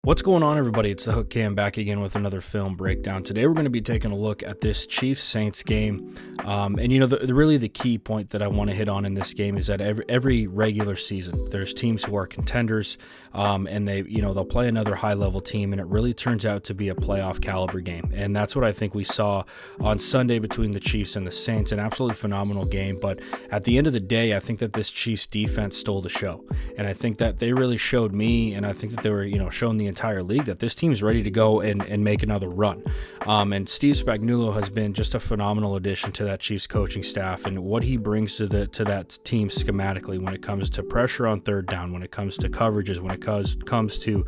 What's going on, everybody? It's the Hook Cam back again with another film breakdown. Today we're going to be taking a look at this Chiefs-Saints game. Really the key point that I want to hit on in this game is that every regular season, there's teams who are contenders, and they'll play another high-level team, and it really turns out to be a playoff caliber game. And that's what I think we saw on Sunday between the Chiefs and the Saints. An absolutely phenomenal game. But at the end of the day, I think that this Chiefs defense stole the show. And I think that they really showed me, and I think that they were, showing the entire league that this team is ready to go and make another run. And Steve Spagnuolo has been just a phenomenal addition to that Chiefs coaching staff, and what he brings to that team schematically when it comes to pressure on third down, when it comes to coverages, when it comes to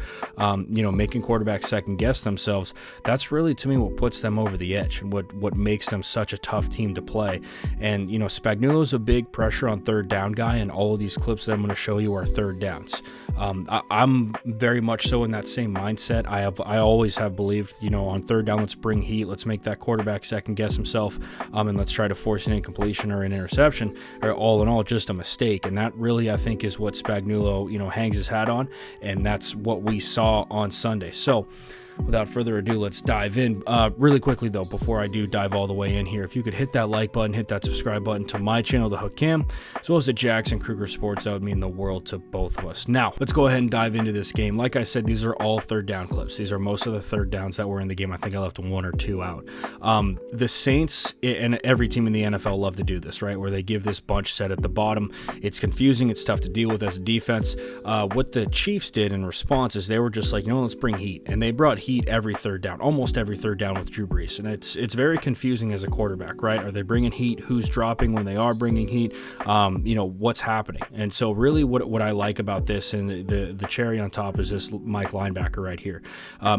making quarterbacks second guess themselves. That's really, to me, what puts them over the edge and what makes them such a tough team to play. And Spagnuolo's a big pressure on third down guy, and all of these clips that I'm going to show you are third downs. I'm very much so in that same mindset. I always have believed, on third down, let's bring heat, let's make that quarterback second guess himself, and let's try to force an incompletion or an interception, or all in all, just a mistake. And that really, I think, is what Spagnuolo, hangs his hat on, and that's what we saw on Sunday. So, without further ado, let's dive in. Really quickly, though, before I do dive all the way in here, if you could hit that like button, hit that subscribe button to my channel, The Hook Cam, as well as to Jackson Kruger Sports, that would mean the world to both of us. Now, let's go ahead and dive into this game. Like I said, these are all third down clips. These are most of the third downs that were in the game. I think I left one or two out. The Saints and every team in the NFL love to do this, right, where they give this bunch set at the bottom. It's confusing. It's tough to deal with as a defense. What the Chiefs did in response is they were just like, let's bring heat. And they brought heat every third down, almost every third down with Drew Brees. And it's very confusing as a quarterback, right? Are they bringing heat? Who's dropping when they are bringing heat? What's happening? And so really what I like about this, and the cherry on top, is this Mike linebacker right here.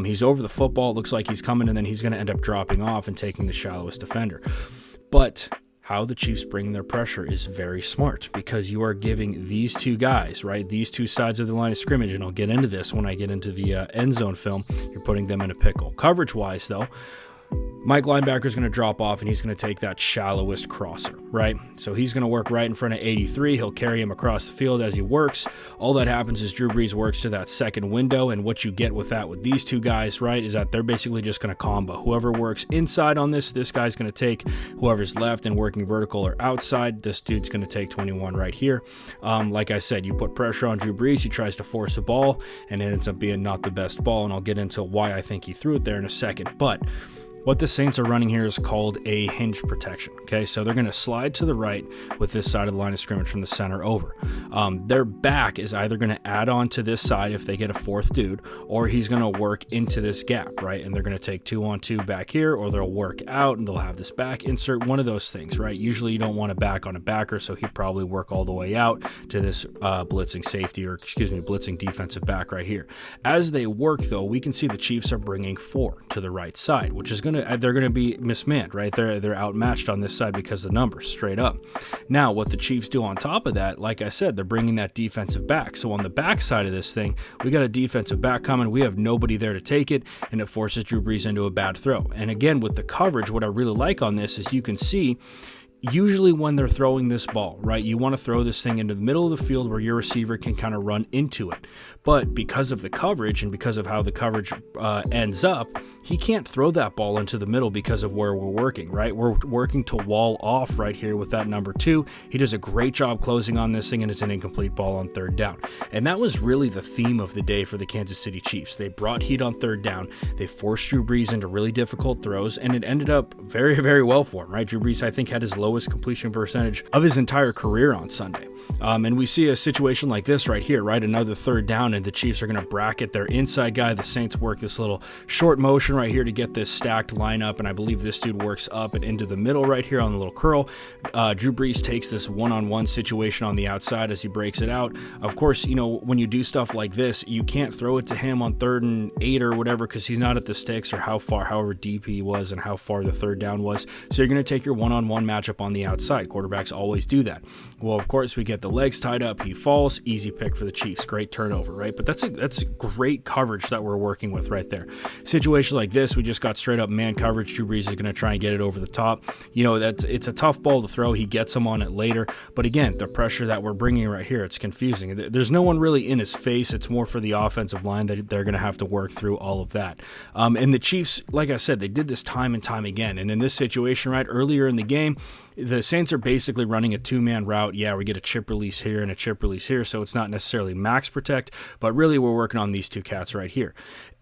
He's over the football. It looks like he's coming, and then he's going to end up dropping off and taking the shallowest defender. But how the Chiefs bring their pressure is very smart, because you are giving these two guys, right, these two sides of the line of scrimmage, and I'll get into this when I get into the end zone film, you're putting them in a pickle. Coverage-wise, though, Mike linebacker is going to drop off, and he's going to take that shallowest crosser, right? So he's going to work right in front of 83. He'll carry him across the field as he works. All that happens is Drew Brees works to that second window, and what you get with that with these two guys, right, is that they're basically just going to combo. Whoever works inside on this guy's going to take. Whoever's left and working vertical or outside, this dude's going to take 21 right here. Like I said, you put pressure on Drew Brees. He tries to force a ball, and it ends up being not the best ball, and I'll get into why I think he threw it there in a second. But what the Saints are running here is called a hinge protection, okay? So they're going to slide to the right with this side of the line of scrimmage from the center over. Their back is either going to add on to this side if they get a fourth dude, or he's going to work into this gap, right? And they're going to take 2-on-2 back here, or they'll work out and they'll have this back insert, one of those things, right? Usually you don't want a back on a backer, so he'd probably work all the way out to this blitzing defensive back right here. As they work, though, we can see the Chiefs are bringing 4 to the right side, which is they're going to be mismanned, right? They're outmatched on this side because of the numbers, straight up. Now, what the Chiefs do on top of that, like I said, they're bringing that defensive back. So on the back side of this thing, we got a defensive back coming. We have nobody there to take it, and it forces Drew Brees into a bad throw. And again, with the coverage, what I really like on this is you can see, usually when they're throwing this ball, right, you want to throw this thing into the middle of the field where your receiver can kind of run into it. But because of the coverage and because of how the coverage ends up, he can't throw that ball into the middle because of where we're working, right? We're working to wall off right here with that number 2. He does a great job closing on this thing, and it's an incomplete ball on third down. And that was really the theme of the day for the Kansas City Chiefs. They brought heat on third down. They forced Drew Brees into really difficult throws, and it ended up very, very well for him, right? Drew Brees, I think, had his lowest completion percentage of his entire career on Sunday. And we see a situation like this right here, right? Another third down, and the Chiefs are going to bracket their inside guy. The Saints work this little short motion right here to get this stacked lineup, and I believe this dude works up and into the middle right here on the little curl. Drew Brees takes this one-on-one situation on the outside as he breaks it out. Of course, when you do stuff like this, you can't throw it to him on 3rd and 8 or whatever, because he's not at the sticks, or however deep he was and how far the third down was. So you're going to take your one-on-one matchup on the outside. Quarterbacks always do that. Well, of course, we get the legs tied up. He falls. Easy pick for the Chiefs. Great turnover, right? But that's great coverage that we're working with right there. Situation like this, we just got straight up man coverage. Drew Brees is going to try and get it over the top. It's a tough ball to throw. He gets him on it later. But again, the pressure that we're bringing right here, it's confusing. There's no one really in his face. It's more for the offensive line that they're going to have to work through all of that. And the Chiefs, like I said, they did this time and time again. And in this situation, right, earlier in the game, the Saints are basically running a two-man route. Yeah, we get a chip release here and a chip release here, so it's not necessarily max protect, but really we're working on these two cats right here.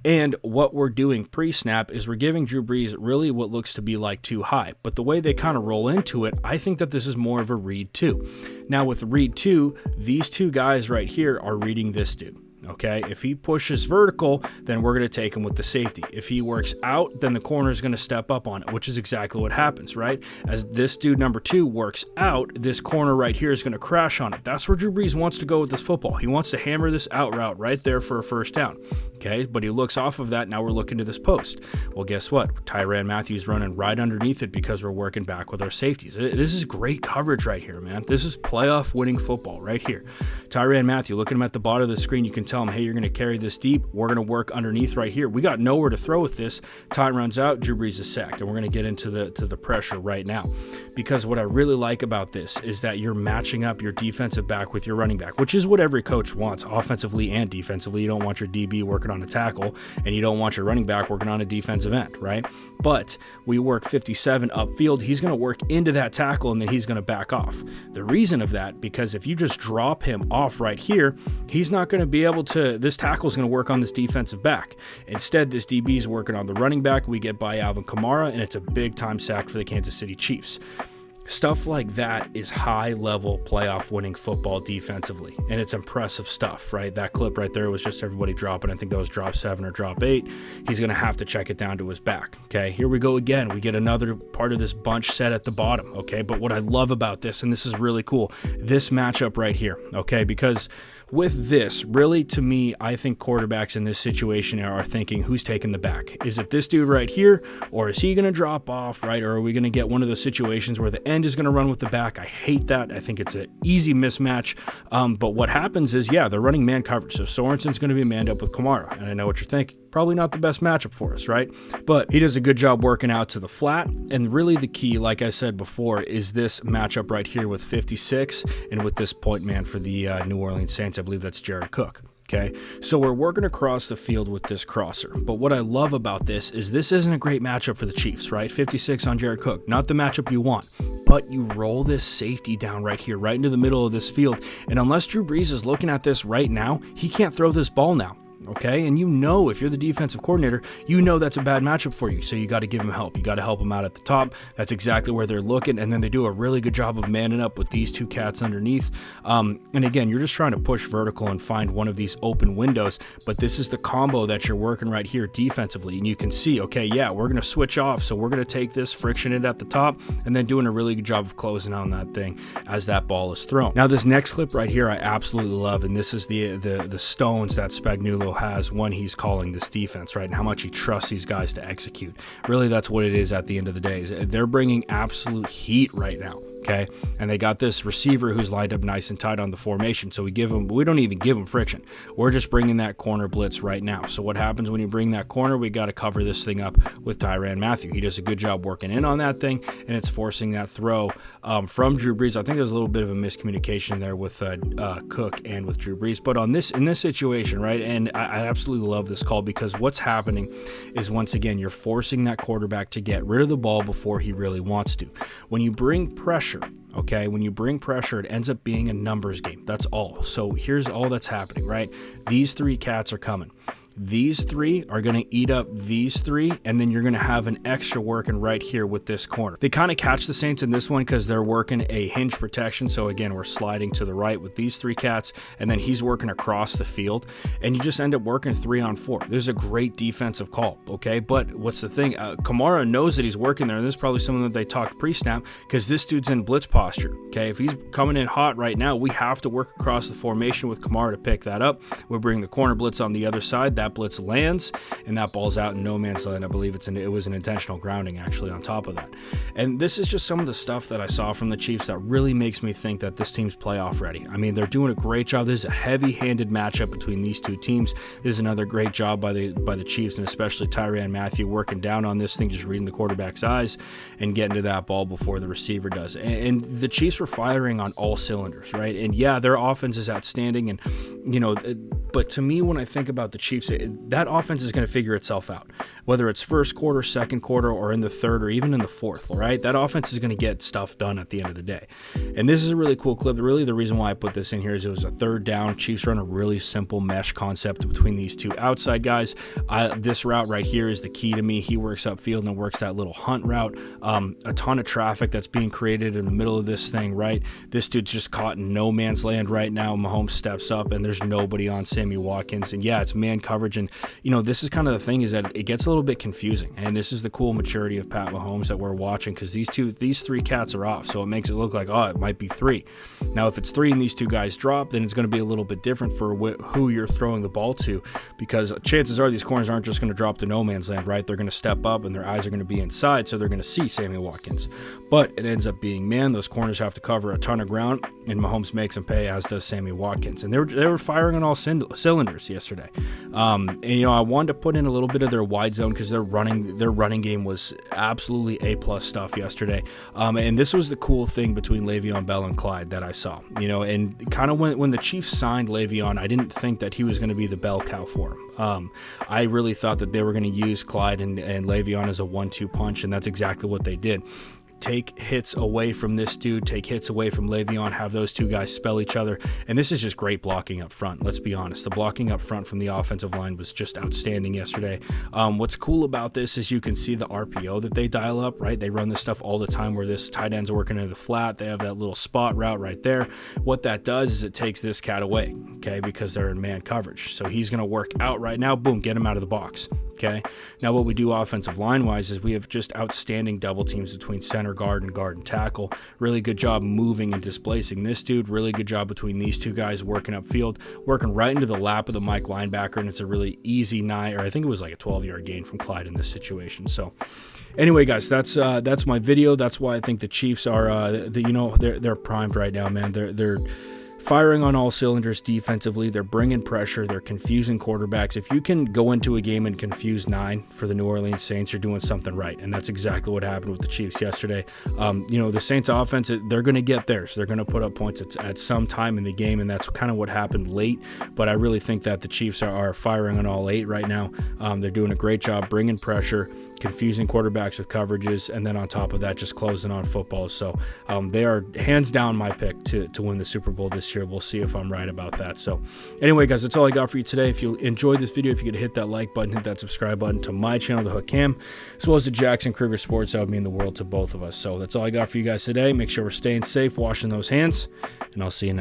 And what we're doing pre-snap is we're giving Drew Brees really what looks to be like too high. But the way they kind of roll into it, I think that this is more of a read 2. Now with read 2, these two guys right here are reading this dude. Okay, if he pushes vertical, then we're going to take him with the safety. If he works out, then the corner is going to step up on it, which is exactly what happens, right? As this dude number 2 works out, this corner right here is going to crash on it. That's where Drew Brees wants to go with this football. He wants to hammer this out route right there for a first down. Okay, but he looks off of that. Now we're looking to this post. Well, guess what? Tyrann Mathieu running right underneath it because we're working back with our safeties. This is great coverage right here, man. This is playoff winning football right here. Tyrann Mathieu, looking him at the bottom of the screen, you can tell him, hey, you're going to carry this deep. We're going to work underneath right here. We got nowhere to throw with this. Ty runs out. Drew Brees is sacked, and we're going to get into the pressure right now. Because what I really like about this is that you're matching up your defensive back with your running back, which is what every coach wants, offensively and defensively. You don't want your DB working on a tackle, and you don't want your running back working on a defensive end, right? But we work 57 upfield. He's going to work into that tackle, and then he's going to back off. The reason of that, because if you just drop him off right here, he's not going to be able to, this tackle is going to work on this defensive back. Instead, this DB is working on the running back. We get by Alvin Kamara, and it's a big time sack for the Kansas City Chiefs. Stuff like that is high-level playoff winning football defensively, and it's impressive stuff, right? That clip right there was just everybody dropping. I think that was drop 7 or drop 8. He's going to have to check it down to his back, okay? Here we go again. We get another part of this bunch set at the bottom, okay? But what I love about this, and this is really cool, this matchup right here, okay? Because with this, really, to me, I think quarterbacks in this situation are thinking, who's taking the back? Is it this dude right here, or is he going to drop off, right? Or are we going to get one of those situations where the end is going to run with the back? I hate that. I think it's an easy mismatch. But what happens is, yeah, they're running man coverage. So Sorensen's going to be manned up with Kamara. And I know what you're thinking. Probably not the best matchup for us, right? But he does a good job working out to the flat. And really the key, like I said before, is this matchup right here with 56 and with this point man for the New Orleans Saints. I believe that's Jared Cook. Okay, so we're working across the field with this crosser. But what I love about this isn't a great matchup for the Chiefs, right? 56 on Jared Cook, not the matchup you want. But you roll this safety down right here, right into the middle of this field. And unless Drew Brees is looking at this right now, he can't throw this ball now. Okay, and you know, if you're the defensive coordinator, you know that's a bad matchup for you, so you got to give him help. You got to help him out at the top. That's exactly where they're looking, and then they do a really good job of manning up with these two cats underneath. And again, you're just trying to push vertical and find one of these open windows, but this is the combo that you're working right here defensively, and you can see, okay, yeah, we're going to switch off, so we're going to take this, friction it at the top, and then doing a really good job of closing on that thing as that ball is thrown. Now, this next clip right here, I absolutely love, and this is the stones that Spagnuolo has when he's calling this defense, right? And how much he trusts these guys to execute. Really, that's what it is at the end of the day. They're bringing absolute heat right now. Okay, and they got this receiver who's lined up nice and tight on the formation, so we don't even give him friction. We're just bringing that corner blitz right now. So what happens when you bring that corner? We got to cover this thing up with Tyrann Mathieu. He does a good job working in on that thing, and it's forcing that throw from Drew Brees. I think there's a little bit of a miscommunication there with Cook and with Drew Brees, but in this situation, right? And I absolutely love this call, because what's happening is, once again, you're forcing that quarterback to get rid of the ball before he really wants to. When you bring pressure, okay, when you bring pressure, it ends up being a numbers game. That's all. So here's all that's happening, right? These three cats are coming. These three are going to eat up these three, and then you're going to have an extra working right here with this corner. They kind of catch the Saints in this one because they're working a hinge protection. So again, we're sliding to the right with these three cats, and then he's working across the field, and you just end up working 3-on-4. There's a great defensive call, okay? But what's the thing? Kamara knows that he's working there, and this is probably something that they talked pre-snap, because this dude's in blitz posture, okay? If he's coming in hot right now, we have to work across the formation with Kamara to pick that up. We'll bring the corner blitz on the other side. that blitz lands, and that ball's out in no man's land. I believe it was an intentional grounding, actually, on top of that. And this is just some of the stuff that I saw from the Chiefs that really makes me think that this team's playoff ready. I mean, they're doing a great job. This is a heavy-handed matchup between these two teams. This is another great job by the Chiefs, and especially Tyrann Mathieu working down on this thing, just reading the quarterback's eyes and getting to that ball before the receiver does. And the Chiefs were firing on all cylinders, right? And yeah, their offense is outstanding, and but to me, when I think about the Chiefs, that offense is going to figure itself out, whether it's first quarter, second quarter, or in the third, or even in the fourth, right? That offense is going to get stuff done at the end of the day. And this is a really cool clip. Really, the reason why I put this in here is it was a third down. Chiefs run a really simple mesh concept between these two outside guys. This route right here is the key to me. He works upfield and works that little hunt route. A ton of traffic that's being created in the middle of this thing, right? This dude's just caught in no man's land right now. Mahomes steps up, and there's nobody on Sammy Watkins. And yeah, it's man coverage. And, this is kind of the thing, is that it gets a little bit confusing. And this is the cool maturity of Pat Mahomes that we're watching, because these three cats are off. So it makes it look like, it might be three. Now, if it's three and these two guys drop, then it's going to be a little bit different for who you're throwing the ball to, because chances are these corners aren't just going to drop to no man's land, right? They're going to step up and their eyes are going to be inside, so they're going to see Sammy Watkins. But it ends up being man. Those corners have to cover a ton of ground, and Mahomes makes them pay, as does Sammy Watkins. And they were firing on all cylinders yesterday. And I wanted to put in a little bit of their wide zone, because their running game was absolutely A+ stuff yesterday. And this was the cool thing between Le'Veon Bell and Clyde that I saw. And kind of when the Chiefs signed Le'Veon, I didn't think that he was going to be the bell cow for him. I really thought that they were going to use Clyde and Le'Veon as a 1-2 punch, and that's exactly what they did. Take hits away from this dude, take hits away from Le'Veon, have those two guys spell each other. And this is just great blocking up front. Let's be honest. The blocking up front from the offensive line was just outstanding yesterday. What's cool about this is you can see the RPO that they dial up, right? They run this stuff all the time where this tight end's working into the flat. They have that little spot route right there. What that does is it takes this cat away, okay, because they're in man coverage. So he's going to work out right now. Boom, get him out of the box. Okay. Now what we do offensive line wise is we have just outstanding double teams between center guard and tackle. Really good job moving and displacing this dude. Really good job between these two guys working upfield, working right into the lap of the Mike linebacker, and it's a really easy I think it was like a 12-yard gain from Clyde in this situation. So anyway, guys, that's my video. That's why I think the Chiefs are they're primed right now, man. They're firing on all cylinders defensively. They're bringing pressure. They're confusing quarterbacks. If you can go into a game and confuse 9 for the New Orleans Saints, you're doing something right. And that's exactly what happened with the Chiefs yesterday. The Saints offense, they're going to get theirs. They're going to put up points at some time in the game, and that's kind of what happened late. But I really think that the Chiefs are firing on all 8 right now. They're doing a great job bringing pressure, confusing quarterbacks with coverages, and then on top of that, just closing on footballs. So they are hands down my pick to win the Super Bowl this year. We'll see if I'm right about that. So anyway, guys, that's all I got for you today. If you enjoyed this video, if you could hit that like button, hit that subscribe button to my channel, The Hook Cam, as well as to Jackson Kruger Sports, that would mean the world to both of us. So that's all I got for you guys today. Make sure we're staying safe, washing those hands, and I'll see you next time.